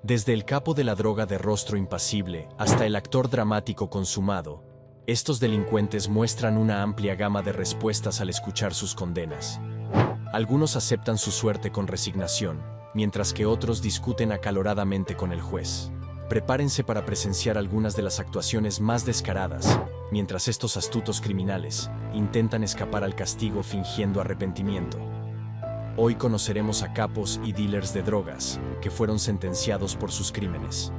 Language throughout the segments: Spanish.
Desde el capo de la droga de rostro impasible hasta el actor dramático consumado, estos delincuentes muestran una amplia gama de respuestas al escuchar sus condenas. Algunos aceptan su suerte con resignación, mientras que otros discuten acaloradamente con el juez. Prepárense para presenciar algunas de las actuaciones más descaradas, mientras estos astutos criminales intentan escapar al castigo fingiendo arrepentimiento. Hoy conoceremos a capos y dealers de drogas que fueron sentenciados por sus crímenes.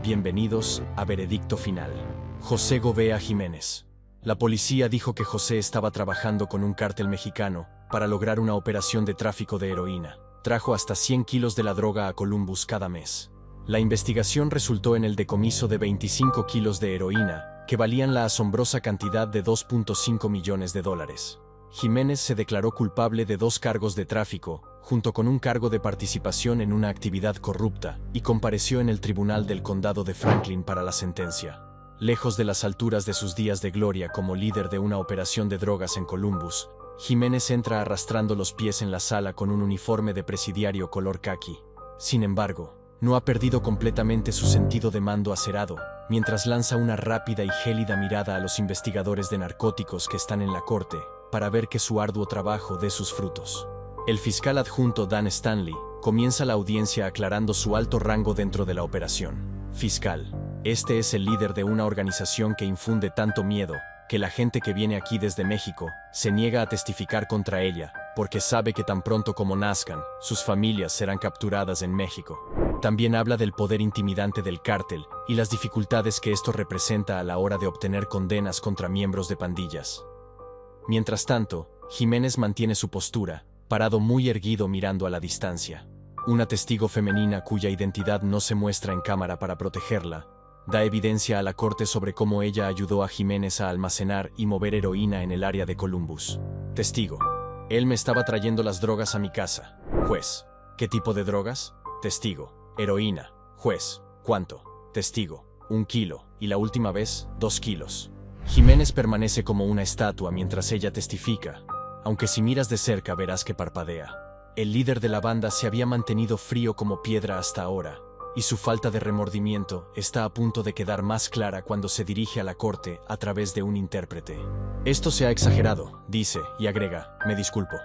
Bienvenidos a Veredicto Final. José Govea Jiménez. La policía dijo que José estaba trabajando con un cártel mexicano para lograr una operación de tráfico de heroína. Trajo hasta 100 kilos de la droga a Columbus cada mes. La investigación resultó en el decomiso de 25 kilos de heroína, que valían la asombrosa cantidad de $2.5 millones. Jiménez se declaró culpable de 2 cargos de tráfico, junto con un cargo de participación en una actividad corrupta, y compareció en el tribunal del condado de Franklin para la sentencia. Lejos de las alturas de sus días de gloria como líder de una operación de drogas en Columbus, Jiménez entra arrastrando los pies en la sala con un uniforme de presidiario color caqui. Sin embargo, no ha perdido completamente su sentido de mando acerado, mientras lanza una rápida y gélida mirada a los investigadores de narcóticos que están en la corte, para ver que su arduo trabajo dé sus frutos. El fiscal adjunto Dan Stanley comienza la audiencia aclarando su alto rango dentro de la operación. Fiscal, este es el líder de una organización que infunde tanto miedo, que la gente que viene aquí desde México se niega a testificar contra ella, porque sabe que tan pronto como nazcan, sus familias serán capturadas en México. También habla del poder intimidante del cártel y las dificultades que esto representa a la hora de obtener condenas contra miembros de pandillas. Mientras tanto, Jiménez mantiene su postura, parado muy erguido mirando a la distancia. Una testigo femenina cuya identidad no se muestra en cámara para protegerla, da evidencia a la corte sobre cómo ella ayudó a Jiménez a almacenar y mover heroína en el área de Columbus. Testigo: él me estaba trayendo las drogas a mi casa. Juez: ¿qué tipo de drogas? Testigo: heroína. Juez: ¿cuánto? Testigo: 1 kilo, y la última vez, 2 kilos. Jiménez permanece como una estatua mientras ella testifica, aunque si miras de cerca verás que parpadea. El líder de la banda se había mantenido frío como piedra hasta ahora, y su falta de remordimiento está a punto de quedar más clara cuando se dirige a la corte a través de un intérprete. Esto se ha exagerado, dice, y agrega: me disculpo.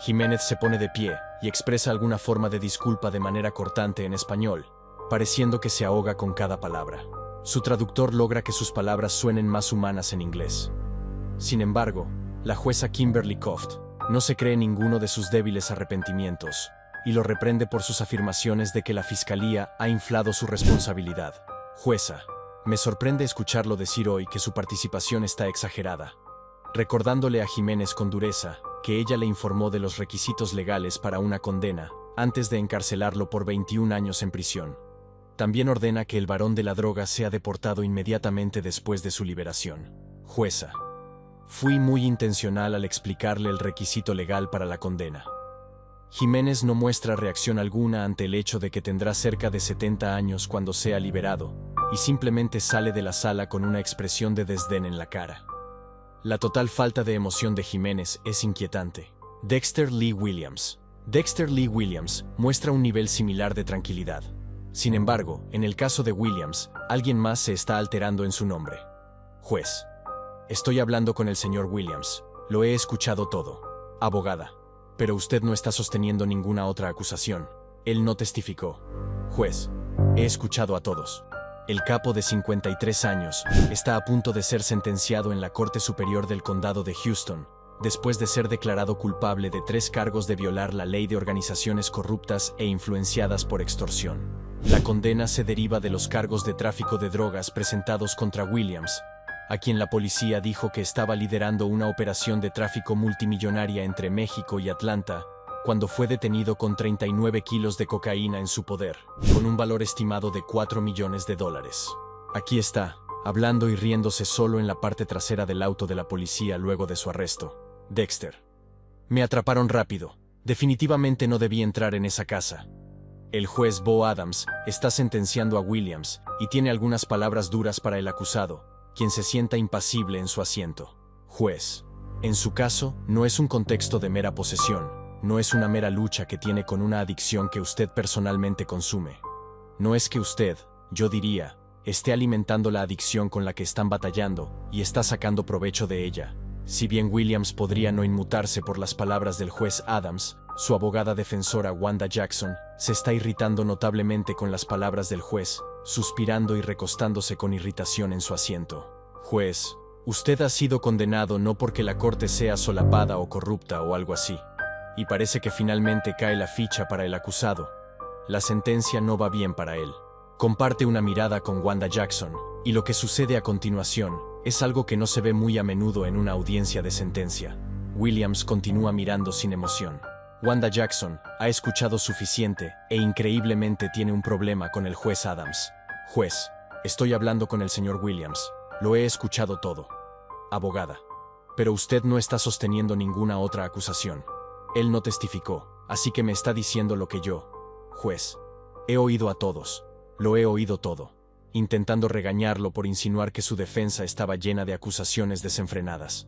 Jiménez se pone de pie y expresa alguna forma de disculpa de manera cortante en español, pareciendo que se ahoga con cada palabra. Su traductor logra que sus palabras suenen más humanas en inglés. Sin embargo, la jueza Kimberly Coft no se cree ninguno de sus débiles arrepentimientos, y lo reprende por sus afirmaciones de que la fiscalía ha inflado su responsabilidad. Jueza: me sorprende escucharlo decir hoy que su participación está exagerada, recordándole a Jiménez con dureza que ella le informó de los requisitos legales para una condena antes de encarcelarlo por 21 años en prisión. También ordena que el varón de la droga sea deportado inmediatamente después de su liberación. Jueza: fui muy intencional al explicarle el requisito legal para la condena. Jiménez no muestra reacción alguna ante el hecho de que tendrá cerca de 70 años cuando sea liberado, y simplemente sale de la sala con una expresión de desdén en la cara. La total falta de emoción de Jiménez es inquietante. Dexter Lee Williams. Dexter Lee Williams muestra un nivel similar de tranquilidad. Sin embargo, en el caso de Williams, alguien más se está alterando en su nombre. Juez: estoy hablando con el señor Williams. Lo he escuchado todo. Abogada: pero usted no está sosteniendo ninguna otra acusación. Él no testificó. Juez: he escuchado a todos. El capo de 53 años está a punto de ser sentenciado en la Corte Superior del Condado de Houston, después de ser declarado culpable de 3 cargos de violar la ley de organizaciones corruptas e influenciadas por extorsión. La condena se deriva de los cargos de tráfico de drogas presentados contra Williams, a quien la policía dijo que estaba liderando una operación de tráfico multimillonaria entre México y Atlanta, cuando fue detenido con 39 kilos de cocaína en su poder, con un valor estimado de $4 millones. Aquí está, hablando y riéndose solo en la parte trasera del auto de la policía luego de su arresto. Dexter: me atraparon rápido. Definitivamente no debí entrar en esa casa. El juez Bo Adams está sentenciando a Williams y tiene algunas palabras duras para el acusado, quien se sienta impasible en su asiento. Juez: en su caso, no es un contexto de mera posesión, no es una mera lucha que tiene con una adicción que usted personalmente consume. No es que usted, yo diría, esté alimentando la adicción con la que están batallando y está sacando provecho de ella. Si bien Williams podría no inmutarse por las palabras del juez Adams, su abogada defensora Wanda Jackson se está irritando notablemente con las palabras del juez, suspirando y recostándose con irritación en su asiento. Juez, usted ha sido condenado no porque la corte sea solapada o corrupta o algo así. Y parece que finalmente cae la ficha para el acusado. La sentencia no va bien para él. Comparte una mirada con Wanda Jackson, y lo que sucede a continuación es algo que no se ve muy a menudo en una audiencia de sentencia. Williams continúa mirando sin emoción. Wanda Jackson ha escuchado suficiente e increíblemente tiene un problema con el juez Adams. Juez, estoy hablando con el señor Williams. Lo he escuchado todo. Abogada. Pero usted no está sosteniendo ninguna otra acusación. Él no testificó, así que me está diciendo lo que yo. Juez. He oído a todos. Lo he oído todo. Intentando regañarlo por insinuar que su defensa estaba llena de acusaciones desenfrenadas.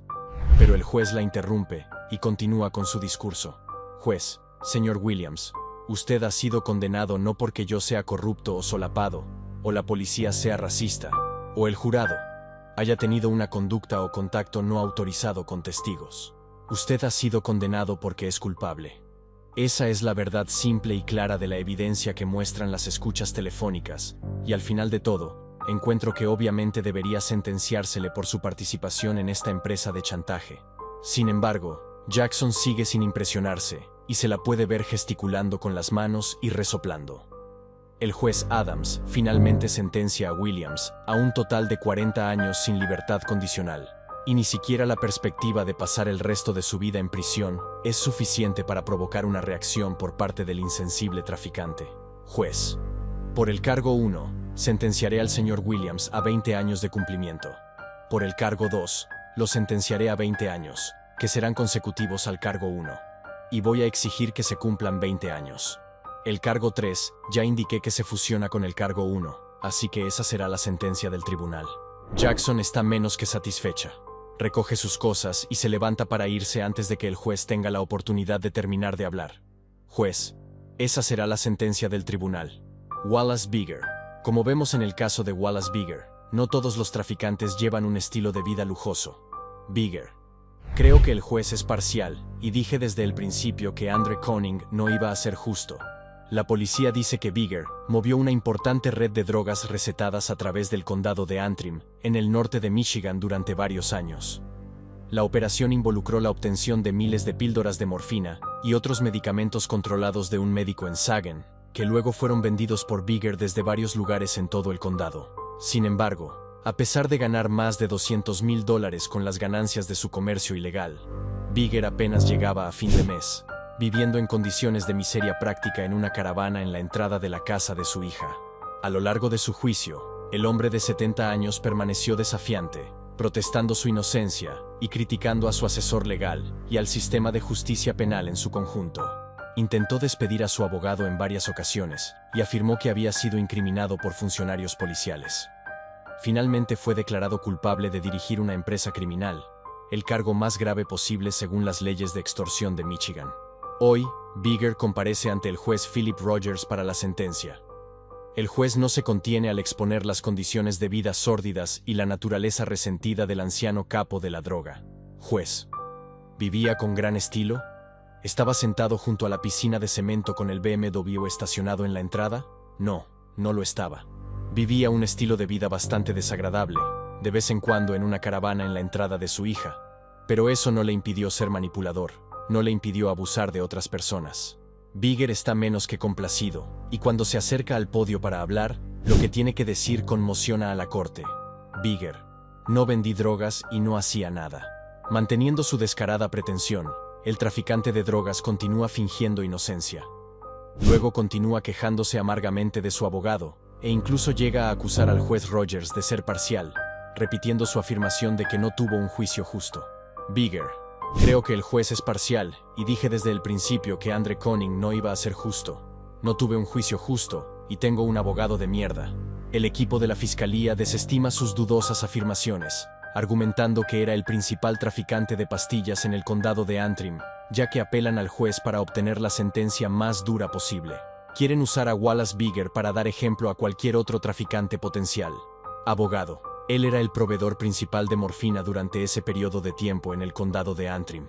Pero el juez la interrumpe y continúa con su discurso. Juez, señor Williams, usted ha sido condenado no porque yo sea corrupto o solapado, o la policía sea racista, o el jurado haya tenido una conducta o contacto no autorizado con testigos. Usted ha sido condenado porque es culpable. Esa es la verdad simple y clara de la evidencia que muestran las escuchas telefónicas, y al final de todo, encuentro que obviamente debería sentenciársele por su participación en esta empresa de chantaje. Sin embargo, Jackson sigue sin impresionarse, y se la puede ver gesticulando con las manos y resoplando. El juez Adams finalmente sentencia a Williams a un total de 40 años sin libertad condicional. Y ni siquiera la perspectiva de pasar el resto de su vida en prisión es suficiente para provocar una reacción por parte del insensible traficante. Juez. Por el cargo 1, sentenciaré al señor Williams a 20 años de cumplimiento. Por el cargo 2, lo sentenciaré a 20 años, que serán consecutivos al cargo 1. Y voy a exigir que se cumplan 20 años. El cargo 3, ya indiqué que se fusiona con el cargo 1, así que esa será la sentencia del tribunal. Jackson está menos que satisfecha. Recoge sus cosas y se levanta para irse antes de que el juez tenga la oportunidad de terminar de hablar. Juez, esa será la sentencia del tribunal. Wallace Beeger. Como vemos en el caso de Wallace Beeger, no todos los traficantes llevan un estilo de vida lujoso. Beeger. Creo que el juez es parcial, y dije desde el principio que Andre Koning no iba a ser justo. La policía dice que Beeger movió una importante red de drogas recetadas a través del condado de Antrim, en el norte de Michigan durante varios años. La operación involucró la obtención de miles de píldoras de morfina y otros medicamentos controlados de un médico en Sagen, que luego fueron vendidos por Beeger desde varios lugares en todo el condado. Sin embargo, a pesar de ganar más de $200,000 con las ganancias de su comercio ilegal, Beeger apenas llegaba a fin de mes, viviendo en condiciones de miseria práctica en una caravana en la entrada de la casa de su hija. A lo largo de su juicio, el hombre de 70 años permaneció desafiante, protestando su inocencia y criticando a su asesor legal y al sistema de justicia penal en su conjunto. Intentó despedir a su abogado en varias ocasiones y afirmó que había sido incriminado por funcionarios policiales. Finalmente fue declarado culpable de dirigir una empresa criminal, el cargo más grave posible según las leyes de extorsión de Michigan. Hoy, Beeger comparece ante el juez Philip Rogers para la sentencia. El juez no se contiene al exponer las condiciones de vida sórdidas y la naturaleza resentida del anciano capo de la droga. Juez. ¿Vivía con gran estilo? ¿Estaba sentado junto a la piscina de cemento con el BMW estacionado en la entrada? No, no lo estaba. Vivía un estilo de vida bastante desagradable, de vez en cuando en una caravana en la entrada de su hija. Pero eso no le impidió ser manipulador. No le impidió abusar de otras personas. Beeger está menos que complacido, y cuando se acerca al podio para hablar, lo que tiene que decir conmociona a la corte. Beeger. No vendí drogas y no hacía nada. Manteniendo su descarada pretensión, el traficante de drogas continúa fingiendo inocencia. Luego continúa quejándose amargamente de su abogado, e incluso llega a acusar al juez Rogers de ser parcial, repitiendo su afirmación de que no tuvo un juicio justo. Beeger. Creo que el juez es parcial, y dije desde el principio que Andre Koning no iba a ser justo. No tuve un juicio justo, y tengo un abogado de mierda. El equipo de la fiscalía desestima sus dudosas afirmaciones, argumentando que era el principal traficante de pastillas en el condado de Antrim, ya que apelan al juez para obtener la sentencia más dura posible. Quieren usar a Wallace Bigger para dar ejemplo a cualquier otro traficante potencial. Abogado. Él era el proveedor principal de morfina durante ese periodo de tiempo en el condado de Antrim.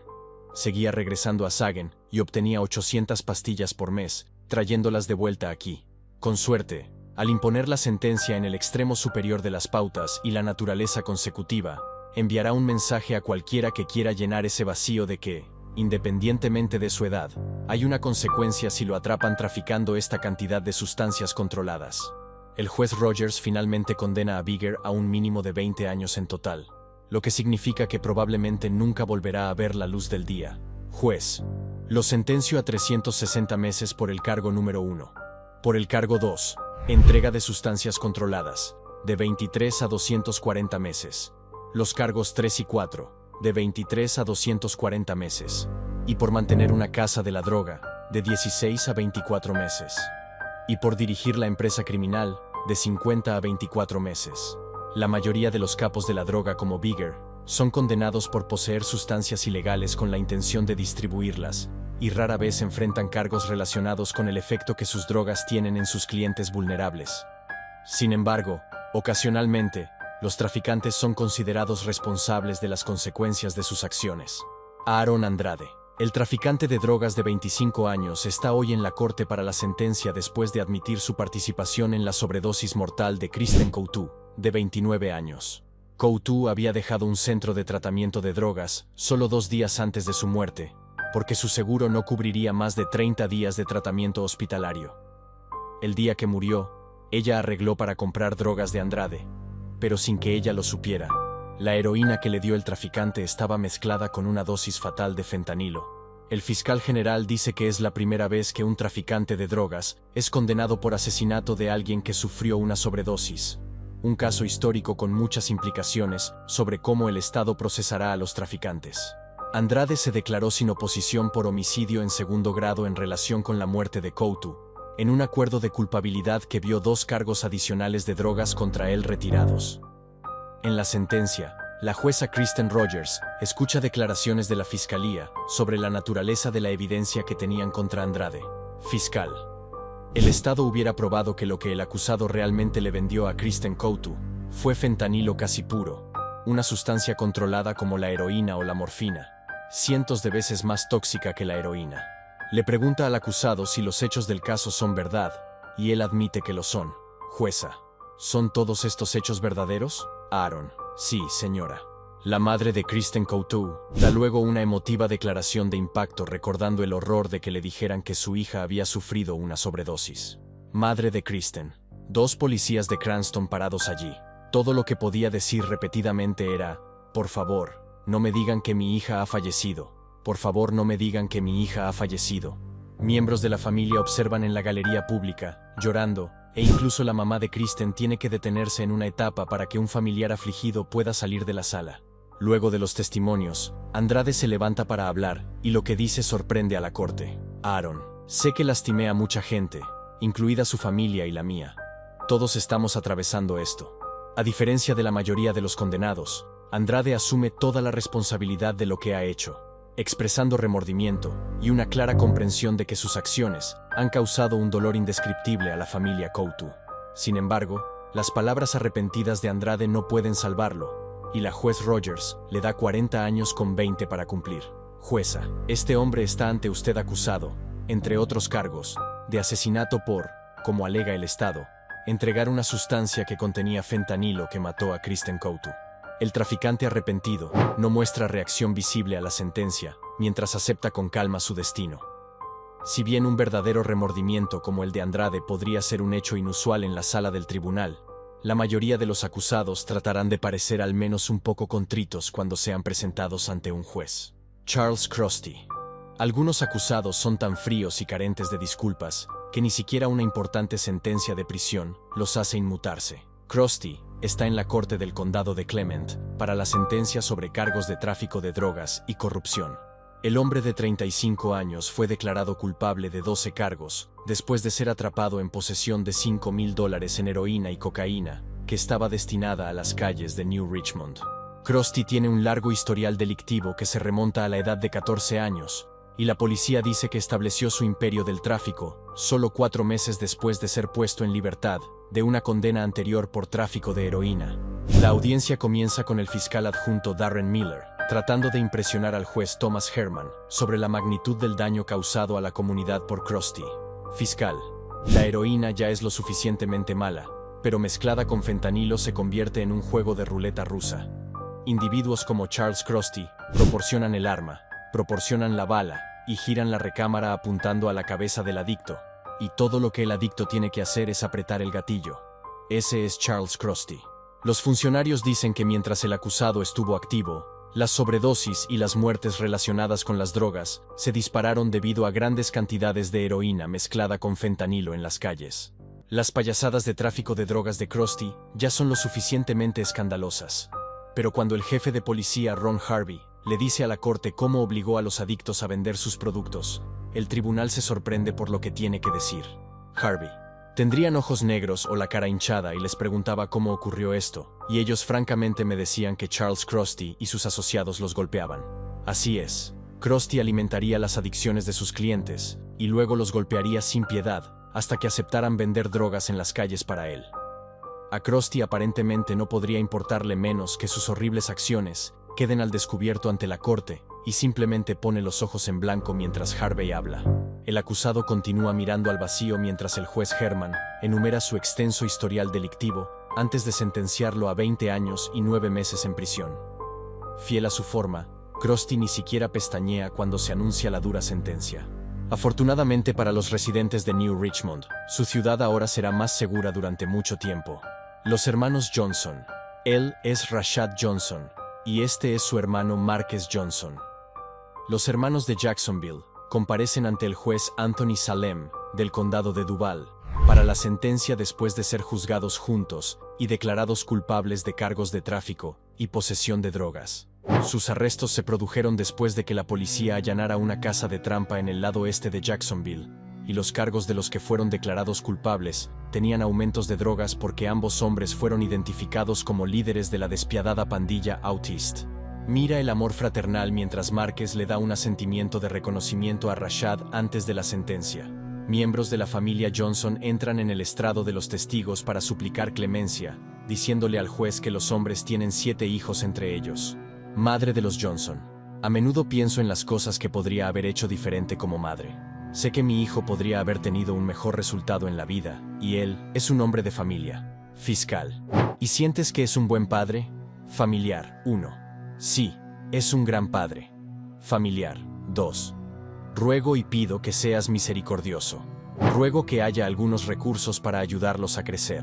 Seguía regresando a Sagen y obtenía 800 pastillas por mes, trayéndolas de vuelta aquí. Con suerte, al imponer la sentencia en el extremo superior de las pautas y la naturaleza consecutiva, enviará un mensaje a cualquiera que quiera llenar ese vacío de que, independientemente de su edad, hay una consecuencia si lo atrapan traficando esta cantidad de sustancias controladas. El juez Rogers finalmente condena a Bigger a un mínimo de 20 años en total, lo que significa que probablemente nunca volverá a ver la luz del día. Juez. Lo sentencio a 360 meses por el cargo número 1. Por el cargo 2. Entrega de sustancias controladas, de 23 a 240 meses. Los cargos 3 y 4, de 23 a 240 meses. Y por mantener una casa de la droga, de 16 a 24 meses. Y por dirigir la empresa criminal, de 50 a 24 meses. La mayoría de los capos de la droga como Bigger son condenados por poseer sustancias ilegales con la intención de distribuirlas, y rara vez enfrentan cargos relacionados con el efecto que sus drogas tienen en sus clientes vulnerables. Sin embargo, ocasionalmente, los traficantes son considerados responsables de las consecuencias de sus acciones. Aaron Andrade. El traficante de drogas de 25 años está hoy en la corte para la sentencia después de admitir su participación en la sobredosis mortal de Kristen Coutu, de 29 años. Coutu había dejado un centro de tratamiento de drogas solo 2 días antes de su muerte, porque su seguro no cubriría más de 30 días de tratamiento hospitalario. El día que murió, ella arregló para comprar drogas de Andrade, pero sin que ella lo supiera. La heroína que le dio el traficante estaba mezclada con una dosis fatal de fentanilo. El fiscal general dice que es la primera vez que un traficante de drogas es condenado por asesinato de alguien que sufrió una sobredosis. Un caso histórico con muchas implicaciones sobre cómo el Estado procesará a los traficantes. Andrade se declaró sin oposición por homicidio en segundo grado en relación con la muerte de Coutu, en un acuerdo de culpabilidad que vio 2 cargos adicionales de drogas contra él retirados. En la sentencia, la jueza Kristen Rogers escucha declaraciones de la fiscalía sobre la naturaleza de la evidencia que tenían contra Andrade. Fiscal. El Estado hubiera probado que lo que el acusado realmente le vendió a Kristen Coutu fue fentanilo casi puro, una sustancia controlada como la heroína o la morfina, cientos de veces más tóxica que la heroína. Le pregunta al acusado si los hechos del caso son verdad, y él admite que lo son. Jueza. ¿Son todos estos hechos verdaderos? Aaron. Sí, señora. La madre de Kristen Coutu da luego una emotiva declaración de impacto recordando el horror de que le dijeran que su hija había sufrido una sobredosis. Madre de Kristen. 2 policías de Cranston parados allí. Todo lo que podía decir repetidamente era: por favor, no me digan que mi hija ha fallecido. Por favor, no me digan que mi hija ha fallecido. Miembros de la familia observan en la galería pública, llorando, e incluso la mamá de Kristen tiene que detenerse en una etapa para que un familiar afligido pueda salir de la sala. Luego de los testimonios, Andrade se levanta para hablar, y lo que dice sorprende a la corte. Aaron. Sé que lastimé a mucha gente, incluida su familia y la mía. Todos estamos atravesando esto. A diferencia de la mayoría de los condenados, Andrade asume toda la responsabilidad de lo que ha hecho, expresando remordimiento y una clara comprensión de que sus acciones han causado un dolor indescriptible a la familia Coutu. Sin embargo, las palabras arrepentidas de Andrade no pueden salvarlo, y la juez Rogers le da 40 años con 20 para cumplir. Jueza, este hombre está ante usted acusado, entre otros cargos, de asesinato por, como alega el Estado, entregar una sustancia que contenía fentanilo que mató a Kristen Coutu. El traficante arrepentido no muestra reacción visible a la sentencia, mientras acepta con calma su destino. Si bien un verdadero remordimiento como el de Andrade podría ser un hecho inusual en la sala del tribunal, la mayoría de los acusados tratarán de parecer al menos un poco contritos cuando sean presentados ante un juez. Charles Crosty. Algunos acusados son tan fríos y carentes de disculpas que ni siquiera una importante sentencia de prisión los hace inmutarse. Crosty está en la corte del condado de Clement para la sentencia sobre cargos de tráfico de drogas y corrupción. El hombre de 35 años fue declarado culpable de 12 cargos después de ser atrapado en posesión de $5,000 en heroína y cocaína que estaba destinada a las calles de New Richmond. Crosty tiene un largo historial delictivo que se remonta a la edad de 14 años, y la policía dice que estableció su imperio del tráfico, solo 4 meses después de ser puesto en libertad, de una condena anterior por tráfico de heroína. La audiencia comienza con el fiscal adjunto Darren Miller, tratando de impresionar al juez Thomas Herman sobre la magnitud del daño causado a la comunidad por Krusty. Fiscal: la heroína ya es lo suficientemente mala, pero mezclada con fentanilo se convierte en un juego de ruleta rusa. Individuos como Charles Krusty proporcionan el arma, proporcionan la bala y giran la recámara apuntando a la cabeza del adicto, y todo lo que el adicto tiene que hacer es apretar el gatillo. Ese es Charles Krusty. Los funcionarios dicen que mientras el acusado estuvo activo, las sobredosis y las muertes relacionadas con las drogas se dispararon debido a grandes cantidades de heroína mezclada con fentanilo en las calles. Las payasadas de tráfico de drogas de Krusty ya son lo suficientemente escandalosas. Pero cuando el jefe de policía Ron Harvey le dice a la corte cómo obligó a los adictos a vender sus productos, el tribunal se sorprende por lo que tiene que decir. Harvey: tendrían ojos negros o la cara hinchada y les preguntaba cómo ocurrió esto, y ellos francamente me decían que Charles Krusty y sus asociados los golpeaban. Así es, Krusty alimentaría las adicciones de sus clientes, y luego los golpearía sin piedad, hasta que aceptaran vender drogas en las calles para él. A Krusty aparentemente no podría importarle menos que sus horribles acciones queden al descubierto ante la corte, y simplemente pone los ojos en blanco mientras Harvey habla. El acusado continúa mirando al vacío mientras el juez Herman enumera su extenso historial delictivo antes de sentenciarlo a 20 años y 9 meses en prisión. Fiel a su forma, Krusty ni siquiera pestañea cuando se anuncia la dura sentencia. Afortunadamente para los residentes de New Richmond, su ciudad ahora será más segura durante mucho tiempo. Los hermanos Johnson. Él es Rashad Johnson, y este es su hermano Marques Johnson. Los hermanos de Jacksonville comparecen ante el juez Anthony Salem, del condado de Duval, para la sentencia después de ser juzgados juntos y declarados culpables de cargos de tráfico y posesión de drogas. Sus arrestos se produjeron después de que la policía allanara una casa de trampa en el lado este de Jacksonville, y los cargos de los que fueron declarados culpables tenían aumentos de drogas porque ambos hombres fueron identificados como líderes de la despiadada pandilla Outist. Mira el amor fraternal mientras Marques le da un asentimiento de reconocimiento a Rashad antes de la sentencia. Miembros de la familia Johnson entran en el estrado de los testigos para suplicar clemencia, diciéndole al juez que los hombres tienen 7 hijos entre ellos. Madre de los Johnson: a menudo pienso en las cosas que podría haber hecho diferente como madre. Sé que mi hijo podría haber tenido un mejor resultado en la vida, y él es un hombre de familia. Fiscal: ¿y sientes que es un buen padre? Familiar: 1. Sí, es un gran padre. Familiar: 2. Ruego y pido que seas misericordioso. Ruego que haya algunos recursos para ayudarlos a crecer.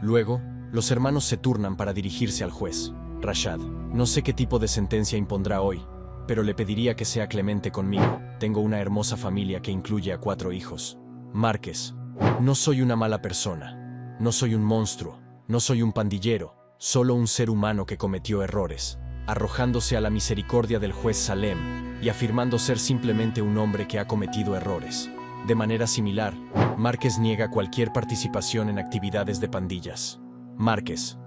Luego, los hermanos se turnan para dirigirse al juez. Rashad: no sé qué tipo de sentencia impondrá hoy, pero le pediría que sea clemente conmigo. Tengo una hermosa familia que incluye a 4 hijos. Marques: no soy una mala persona. No soy un monstruo. No soy un pandillero. Solo un ser humano que cometió errores. Arrojándose a la misericordia del juez Salem y afirmando ser simplemente un hombre que ha cometido errores. De manera similar, Marques niega cualquier participación en actividades de pandillas. Marques: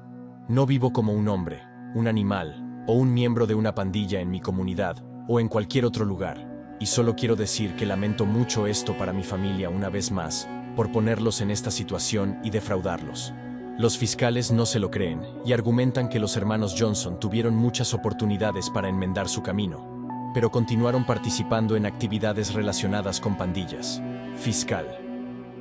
no vivo como un hombre, un animal o un miembro de una pandilla en mi comunidad o en cualquier otro lugar, y solo quiero decir que lamento mucho esto para mi familia una vez más, por ponerlos en esta situación y defraudarlos. Los fiscales no se lo creen y argumentan que los hermanos Johnson tuvieron muchas oportunidades para enmendar su camino, pero continuaron participando en actividades relacionadas con pandillas. Fiscal: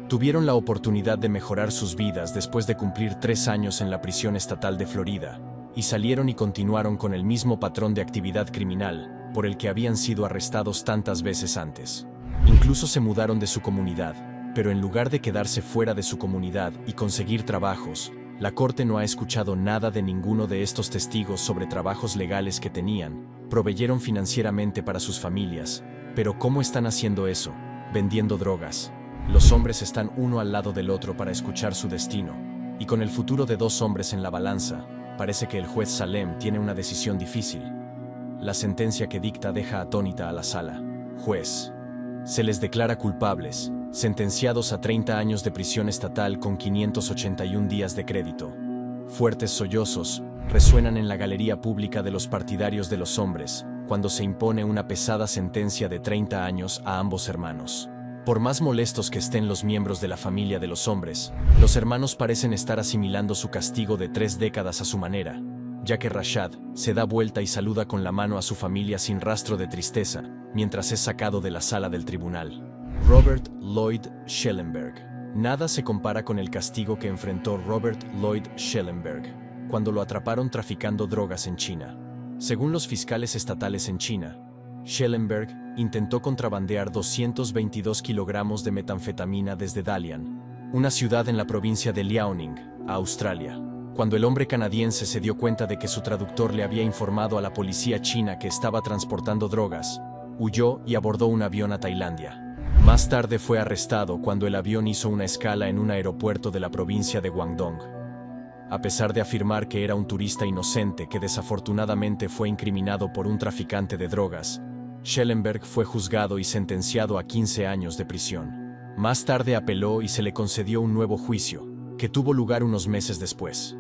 tuvieron la oportunidad de mejorar sus vidas después de cumplir 3 años en la prisión estatal de Florida, y salieron y continuaron con el mismo patrón de actividad criminal por el que habían sido arrestados tantas veces antes. Incluso se mudaron de su comunidad, pero en lugar de quedarse fuera de su comunidad y conseguir trabajos, la corte no ha escuchado nada de ninguno de estos testigos sobre trabajos legales que tenían. Proveyeron financieramente para sus familias, pero ¿cómo están haciendo eso? Vendiendo drogas. Los hombres están uno al lado del otro para escuchar su destino, y con el futuro de 2 hombres en la balanza, parece que el juez Salem tiene una decisión difícil. La sentencia que dicta deja atónita a la sala. Juez: se les declara culpables, sentenciados a 30 años de prisión estatal con 581 días de crédito. Fuertes sollozos resuenan en la galería pública de los partidarios de los hombres, cuando se impone una pesada sentencia de 30 años a ambos hermanos. Por más molestos que estén los miembros de la familia de los hombres, los hermanos parecen estar asimilando su castigo de 3 décadas a su manera, ya que Rashad se da vuelta y saluda con la mano a su familia sin rastro de tristeza, mientras es sacado de la sala del tribunal. Robert Lloyd Schellenberg. Nada se compara con el castigo que enfrentó Robert Lloyd Schellenberg cuando lo atraparon traficando drogas en China. Según los fiscales estatales en China, Schellenberg intentó contrabandear 222 kilogramos de metanfetamina desde Dalian, una ciudad en la provincia de Liaoning, a Australia. Cuando el hombre canadiense se dio cuenta de que su traductor le había informado a la policía china que estaba transportando drogas, huyó y abordó un avión a Tailandia. Más tarde fue arrestado cuando el avión hizo una escala en un aeropuerto de la provincia de Guangdong. A pesar de afirmar que era un turista inocente que desafortunadamente fue incriminado por un traficante de drogas, Schellenberg fue juzgado y sentenciado a 15 años de prisión. Más tarde apeló y se le concedió un nuevo juicio, que tuvo lugar unos meses después.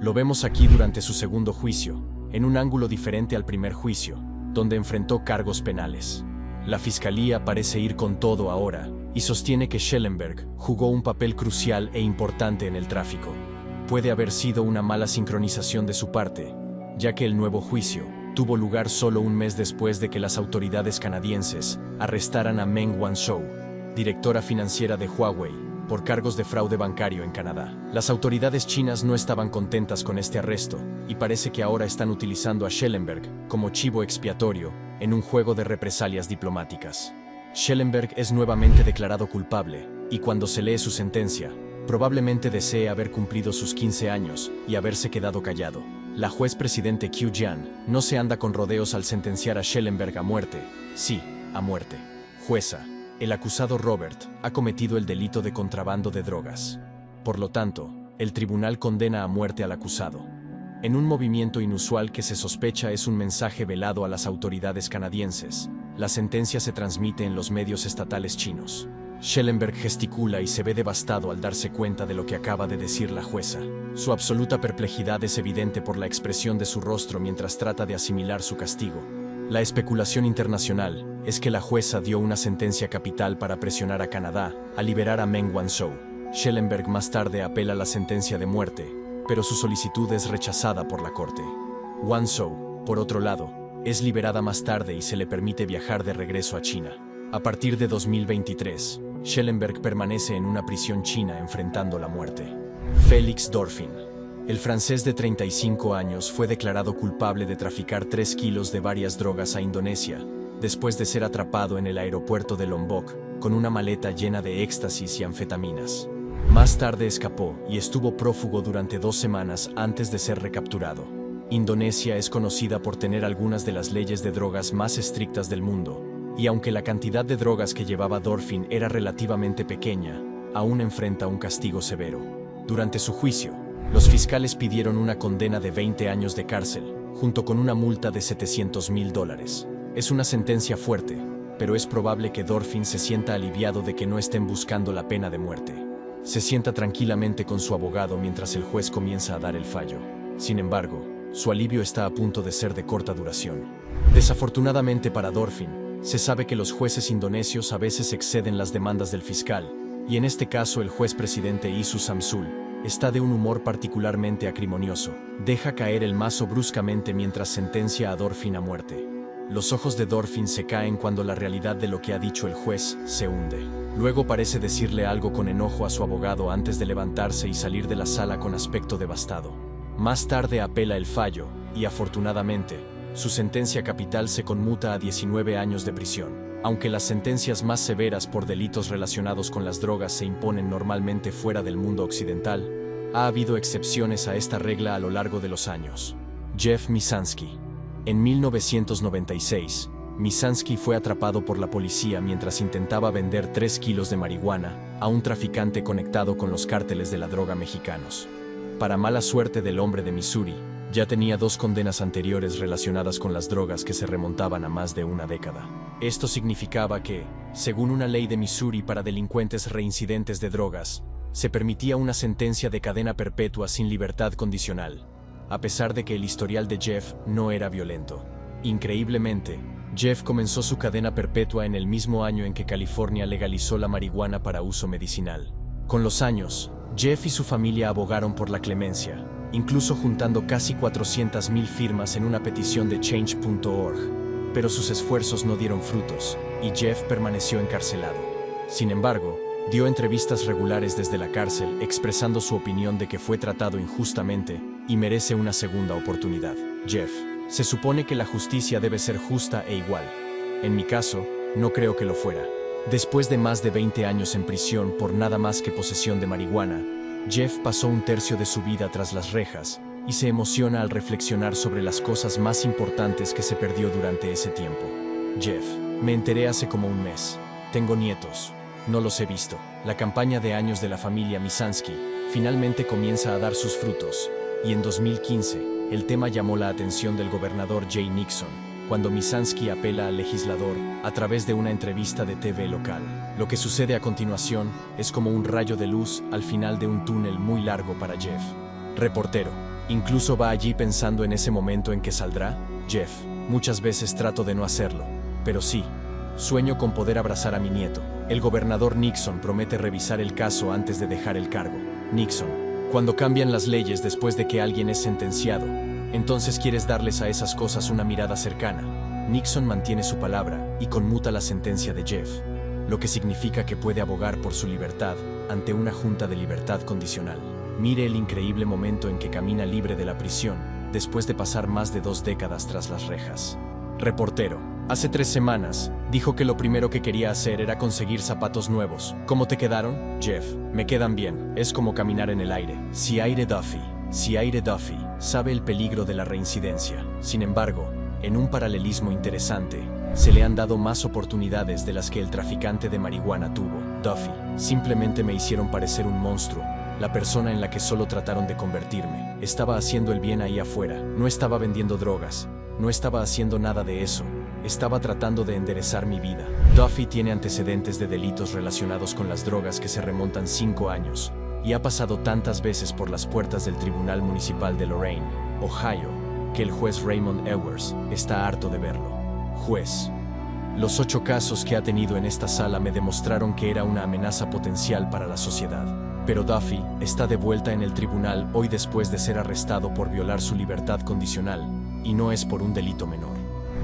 Lo vemos aquí durante su segundo juicio, en un ángulo diferente al primer juicio, donde enfrentó cargos penales. La fiscalía parece ir con todo ahora, y sostiene que Schellenberg jugó un papel crucial e importante en el tráfico. Puede haber sido una mala sincronización de su parte, ya que el nuevo juicio tuvo lugar solo un mes después de que las autoridades canadienses arrestaran a Meng Wanzhou, directora financiera de Huawei, por cargos de fraude bancario en Canadá. Las autoridades chinas no estaban contentas con este arresto, y parece que ahora están utilizando a Schellenberg como chivo expiatorio en un juego de represalias diplomáticas. Schellenberg es nuevamente declarado culpable, y cuando se lee su sentencia, probablemente desee haber cumplido sus 15 años y haberse quedado callado. La juez presidente Qiu Jian no se anda con rodeos al sentenciar a Schellenberg a muerte. Sí, a muerte. Jueza, el acusado Robert ha cometido el delito de contrabando de drogas. Por lo tanto, el tribunal condena a muerte al acusado. En un movimiento inusual que se sospecha es un mensaje velado a las autoridades canadienses, la sentencia se transmite en los medios estatales chinos. Schellenberg gesticula y se ve devastado al darse cuenta de lo que acaba de decir la jueza. Su absoluta perplejidad es evidente por la expresión de su rostro mientras trata de asimilar su castigo. La especulación internacional es que la jueza dio una sentencia capital para presionar a Canadá a liberar a Meng Wanzhou. Schellenberg más tarde apela la sentencia de muerte, pero su solicitud es rechazada por la corte. Wanzhou, por otro lado, es liberada más tarde y se le permite viajar de regreso a China. A partir de 2023, Schellenberg permanece en una prisión china enfrentando la muerte. Félix Dorfin. El francés de 35 años fue declarado culpable de traficar 3 kilos de varias drogas a Indonesia, después de ser atrapado en el aeropuerto de Lombok con una maleta llena de éxtasis y anfetaminas. Más tarde escapó y estuvo prófugo durante 2 semanas antes de ser recapturado. Indonesia es conocida por tener algunas de las leyes de drogas más estrictas del mundo, y aunque la cantidad de drogas que llevaba Dorfin era relativamente pequeña, aún enfrenta un castigo severo. Durante su juicio, los fiscales pidieron una condena de 20 años de cárcel, junto con una multa de $700,000. Es una sentencia fuerte, pero es probable que Dorfin se sienta aliviado de que no estén buscando la pena de muerte. Se sienta tranquilamente con su abogado mientras el juez comienza a dar el fallo. Sin embargo, su alivio está a punto de ser de corta duración. Desafortunadamente para Dorfin, se sabe que los jueces indonesios a veces exceden las demandas del fiscal, y en este caso el juez presidente Isu Samsul está de un humor particularmente acrimonioso. Deja caer el mazo bruscamente mientras sentencia a Dorfin a muerte. Los ojos de Dorfin se caen cuando la realidad de lo que ha dicho el juez se hunde. Luego parece decirle algo con enojo a su abogado antes de levantarse y salir de la sala con aspecto devastado. Más tarde apela el fallo, y afortunadamente, su sentencia capital se conmuta a 19 años de prisión. Aunque las sentencias más severas por delitos relacionados con las drogas se imponen normalmente fuera del mundo occidental, ha habido excepciones a esta regla a lo largo de los años. Jeff Mizanský. En 1996, Mizanský fue atrapado por la policía mientras intentaba vender 3 kilos de marihuana a un traficante conectado con los cárteles de la droga mexicanos. Para mala suerte del hombre de Missouri, ya tenía 2 condenas anteriores relacionadas con las drogas que se remontaban a más de una década. Esto significaba que, según una ley de Missouri para delincuentes reincidentes de drogas, se permitía una sentencia de cadena perpetua sin libertad condicional, a pesar de que el historial de Jeff no era violento. Increíblemente, Jeff comenzó su cadena perpetua en el mismo año en que California legalizó la marihuana para uso medicinal. Con los años, Jeff y su familia abogaron por la clemencia, incluso juntando casi 400,000 firmas en una petición de Change.org. Pero sus esfuerzos no dieron frutos, y Jeff permaneció encarcelado. Sin embargo, dio entrevistas regulares desde la cárcel expresando su opinión de que fue tratado injustamente y merece una segunda oportunidad. Jeff: se supone que la justicia debe ser justa e igual. En mi caso, no creo que lo fuera. Después de más de 20 años en prisión por nada más que posesión de marihuana, Jeff pasó un tercio de su vida tras las rejas y se emociona al reflexionar sobre las cosas más importantes que se perdió durante ese tiempo. Jeff: me enteré hace como un mes. Tengo nietos. No los he visto. La campaña de años de la familia Mizanski finalmente comienza a dar sus frutos, y en 2015, el tema llamó la atención del gobernador Jay Nixon, cuando Mizanski apela al legislador a través de una entrevista de TV local. Lo que sucede a continuación es como un rayo de luz al final de un túnel muy largo para Jeff. Reportero: incluso va allí pensando en ese momento en que saldrá. Jeff: muchas veces trato de no hacerlo, pero sí, sueño con poder abrazar a mi nieto. El gobernador Nixon promete revisar el caso antes de dejar el cargo. Nixon: cuando cambian las leyes después de que alguien es sentenciado, entonces quieres darles a esas cosas una mirada cercana. Nixon mantiene su palabra y conmuta la sentencia de Jeff, lo que significa que puede abogar por su libertad ante una junta de libertad condicional. Mire el increíble momento en que camina libre de la prisión, después de pasar más de 2 décadas tras las rejas. Reportero: hace 3 semanas, dijo que lo primero que quería hacer era conseguir zapatos nuevos. ¿Cómo te quedaron? Jeff: me quedan bien. Es como caminar en el aire. Si aire Duffy sabe el peligro de la reincidencia. Sin embargo, en un paralelismo interesante, se le han dado más oportunidades de las que el traficante de marihuana tuvo. Duffy: simplemente me hicieron parecer un monstruo, la persona en la que solo trataron de convertirme. Estaba haciendo el bien ahí afuera. No estaba vendiendo drogas. No estaba haciendo nada de eso. Estaba tratando de enderezar mi vida. Duffy tiene antecedentes de delitos relacionados con las drogas que se remontan 5 años, y ha pasado tantas veces por las puertas del Tribunal Municipal de Lorain, Ohio, que el juez Raymond Ewers está harto de verlo. Juez: los 8 casos que ha tenido en esta sala me demostraron que era una amenaza potencial para la sociedad. Pero Duffy está de vuelta en el tribunal hoy después de ser arrestado por violar su libertad condicional, y no es por un delito menor.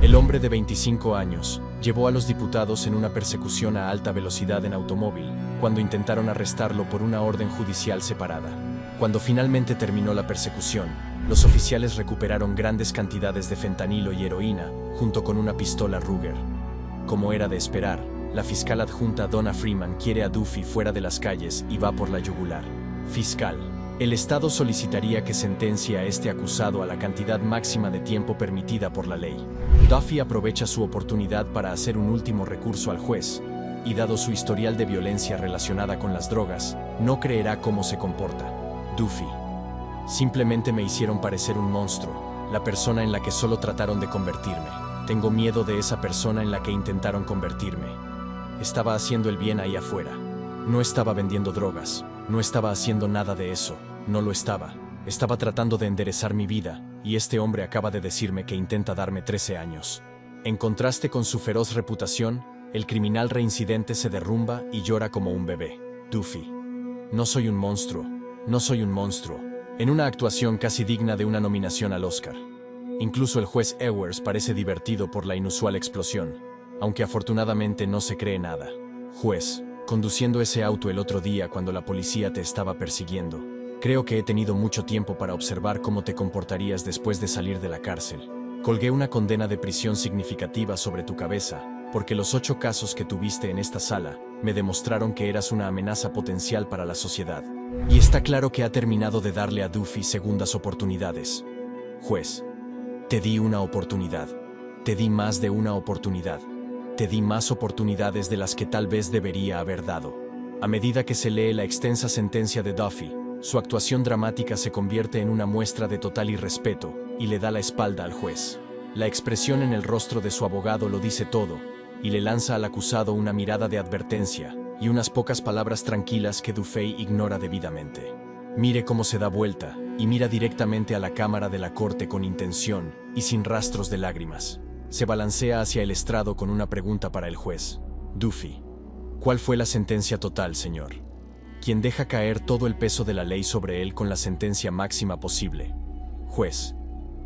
El hombre de 25 años llevó a los diputados en una persecución a alta velocidad en automóvil, cuando intentaron arrestarlo por una orden judicial separada. Cuando finalmente terminó la persecución, los oficiales recuperaron grandes cantidades de fentanilo y heroína, junto con una pistola Ruger. Como era de esperar, la fiscal adjunta Donna Freeman quiere a Duffy fuera de las calles y va por la yugular. Fiscal: el Estado solicitaría que sentencie a este acusado a la cantidad máxima de tiempo permitida por la ley. Duffy aprovecha su oportunidad para hacer un último recurso al juez, y dado su historial de violencia relacionada con las drogas, no creerá cómo se comporta. Duffy: simplemente me hicieron parecer un monstruo, la persona en la que solo trataron de convertirme. Tengo miedo de esa persona en la que intentaron convertirme. Estaba haciendo el bien ahí afuera. No estaba vendiendo drogas, no estaba haciendo nada de eso, no lo estaba. Estaba tratando de enderezar mi vida, y este hombre acaba de decirme que intenta darme 13 años. En contraste con su feroz reputación, el criminal reincidente se derrumba y llora como un bebé. Duffy: no soy un monstruo, no soy un monstruo. En una actuación casi digna de una nominación al Oscar. Incluso el juez Ewers parece divertido por la inusual explosión, aunque afortunadamente no se cree nada. Juez: conduciendo ese auto el otro día cuando la policía te estaba persiguiendo, creo que he tenido mucho tiempo para observar cómo te comportarías después de salir de la cárcel. Colgué una condena de prisión significativa sobre tu cabeza, porque los 8 casos que tuviste en esta sala me demostraron que eras una amenaza potencial para la sociedad. Y está claro que ha terminado de darle a Duffy segundas oportunidades. Juez: te di una oportunidad. Te di más de una oportunidad. Te di más oportunidades de las que tal vez debería haber dado. A medida que se lee la extensa sentencia de Duffy, su actuación dramática se convierte en una muestra de total irrespeto y le da la espalda al juez. La expresión en el rostro de su abogado lo dice todo, y le lanza al acusado una mirada de advertencia y unas pocas palabras tranquilas que Duffy ignora debidamente. Mire cómo se da vuelta y mira directamente a la cámara de la corte con intención y sin rastros de lágrimas. se balancea hacia el estrado con una pregunta para el juez. Duffy: ¿cuál fue la sentencia total, señor? Quien deja caer todo el peso de la ley sobre él con la sentencia máxima posible. Juez: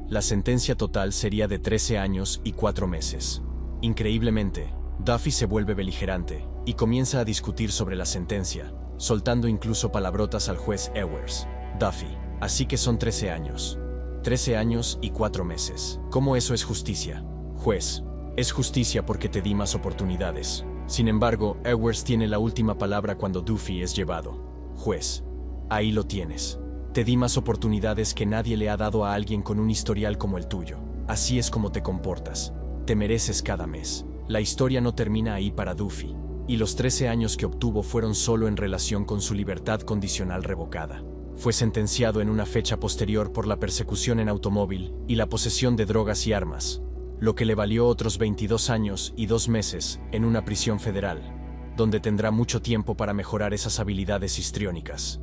la sentencia total sería de 13 años y 4 meses. Increíblemente, Duffy se vuelve beligerante y comienza a discutir sobre la sentencia, soltando incluso palabrotas al juez Ewers. Duffy: así que son 13 años. 13 años y 4 meses. ¿Cómo eso es justicia? Juez: es justicia porque te di más oportunidades. Sin embargo, Ewers tiene la última palabra cuando Duffy es llevado. Juez: ahí lo tienes. Te di más oportunidades que nadie le ha dado a alguien con un historial como el tuyo. Así es como te comportas. Te mereces cada mes. La historia no termina ahí para Duffy, y los 13 años que obtuvo fueron solo en relación con su libertad condicional revocada. Fue sentenciado en una fecha posterior por la persecución en automóvil y la posesión de drogas y armas, lo que le valió otros 22 años y 2 meses en una prisión federal, donde tendrá mucho tiempo para mejorar esas habilidades histriónicas.